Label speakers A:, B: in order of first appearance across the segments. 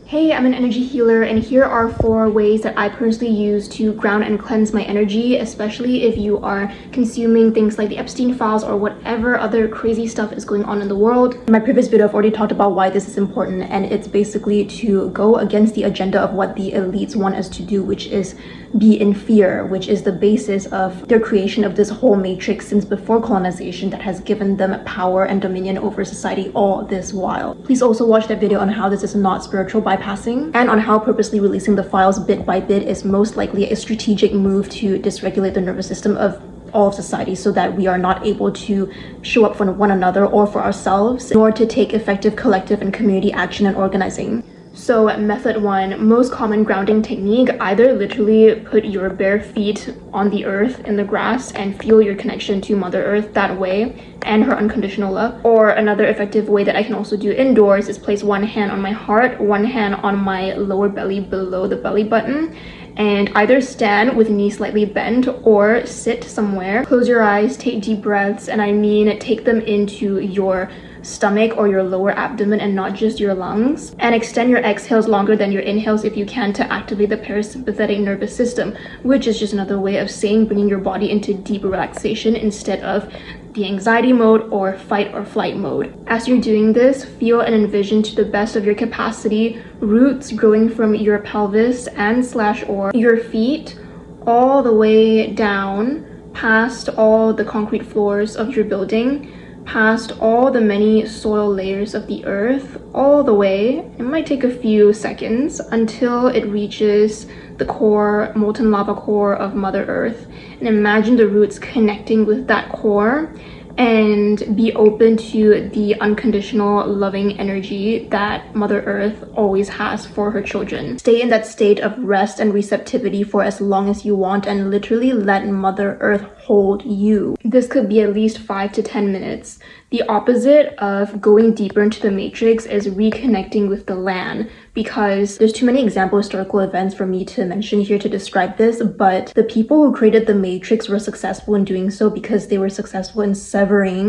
A: Hey, I'm an energy healer, and here are 4 ways that I personally use to ground and cleanse my energy, especially if you are consuming things like the Epstein files or whatever other crazy stuff is going on in the world. In my previous video, I've already talked about why this is important, and it's basically to go against the agenda of what the elites want us to do, which is be in fear, which is the basis of their creation of this whole matrix since before colonization that has given them power and dominion over society all this while. Please also watch that video on how this is not spiritual bypassing, and on how purposely releasing the files bit by bit is most likely a strategic move to dysregulate the nervous system of all of society so that we are not able to show up for one another or for ourselves, nor to take effective collective and community action and organizing. So method 1, most common grounding technique, either literally put your bare feet on the earth in the grass and feel your connection to Mother Earth that way and her unconditional love. Or another effective way that I can also do indoors is place one hand on my heart, one hand on my lower belly below the belly button, and either stand with knees slightly bent or sit somewhere. Close your eyes, take deep breaths, and I mean take them into your stomach or your lower abdomen and not just your lungs, and extend your exhales longer than your inhales if you can to activate the parasympathetic nervous system, which is just another way of saying bringing your body into deep relaxation instead of the anxiety mode or fight or flight mode. As you're doing this, feel and envision to the best of your capacity roots growing from your pelvis and/or your feet all the way down past all the concrete floors of your building, past all the many soil layers of the earth, all the way. It might take a few seconds until it reaches the core, molten lava core of Mother Earth. And imagine the roots connecting with that core, and be open to the unconditional loving energy that Mother Earth always has for her children. Stay in that state of rest and receptivity for as long as you want, and literally let Mother Earth hold you. This could be at least 5 to 10 minutes. The opposite of going deeper into the matrix is reconnecting with the land, because there's too many example historical events for me to mention here to describe this, but the people who created the matrix were successful in doing so because they were successful in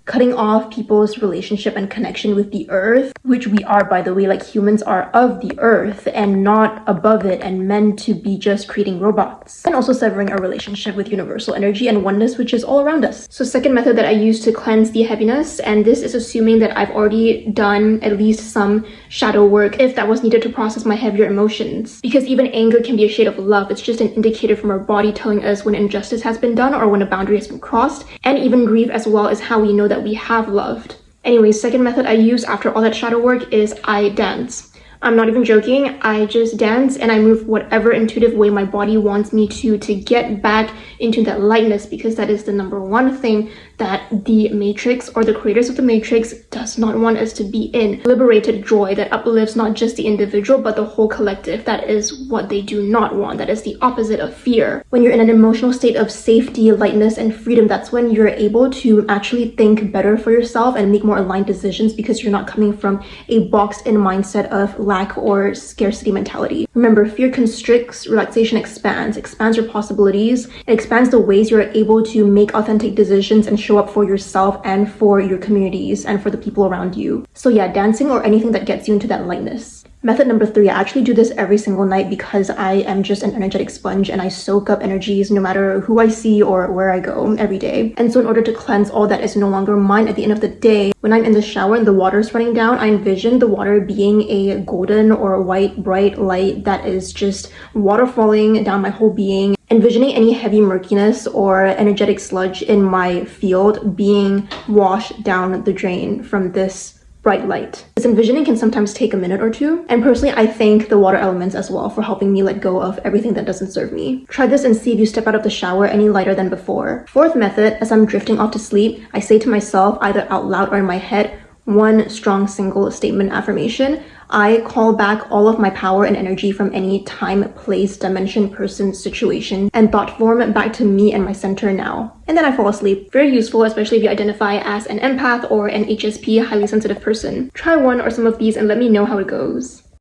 A: cutting off people's relationship and connection with the earth, which we are, by the way. Like, humans are of the earth and not above it and meant to be just creating robots, and also severing our relationship with universal energy and oneness, which is all around us. So second method that I use to cleanse the heaviness, and this is assuming that I've already done at least some shadow work if that was needed to process my heavier emotions, because even anger can be a shade of love. It's just an indicator from our body telling us when injustice has been done or when a boundary has been crossed, and even grief as well is how we know that we have loved. Anyways, second method I use after all that shadow work is I dance. I'm not even joking. I just dance and I move whatever intuitive way my body wants me to get back into that lightness, because that is the number one thing that the matrix or the creators of the matrix does not want us to be in. Liberated joy that uplifts not just the individual but the whole collective. That is what they do not want. That is the opposite of fear. When you're in an emotional state of safety, lightness, and freedom, that's when you're able to actually think better for yourself and make more aligned decisions, because you're not coming from a boxed-in mindset of lack or scarcity mentality. Remember, fear constricts, relaxation expands your possibilities. It expands the ways you're able to make authentic decisions and show up for yourself and for your communities and for the people around you. So yeah, dancing or anything that gets you into that lightness. Method number 3, I actually do this every single night because I am just an energetic sponge and I soak up energies no matter who I see or where I go every day. And so in order to cleanse all that is no longer mine at the end of the day, when I'm in the shower and the water is running down, I envision the water being a golden or white bright light that is just water falling down my whole being, envisioning any heavy murkiness or energetic sludge in my field being washed down the drain from this bright light. This envisioning can sometimes take a minute or two, and personally I thank the water elements as well for helping me let go of everything that doesn't serve me. Try this and see if you step out of the shower any lighter than before. Fourth method, as I'm drifting off to sleep, I say to myself either out loud or in my head one strong single statement affirmation. I call back all of my power and energy from any time, place, dimension, person, situation, and thought form back to me and my center now. And then I fall asleep. Very useful, especially if you identify as an empath or an HSP, highly sensitive person. Try one or some of these and let me know how it goes.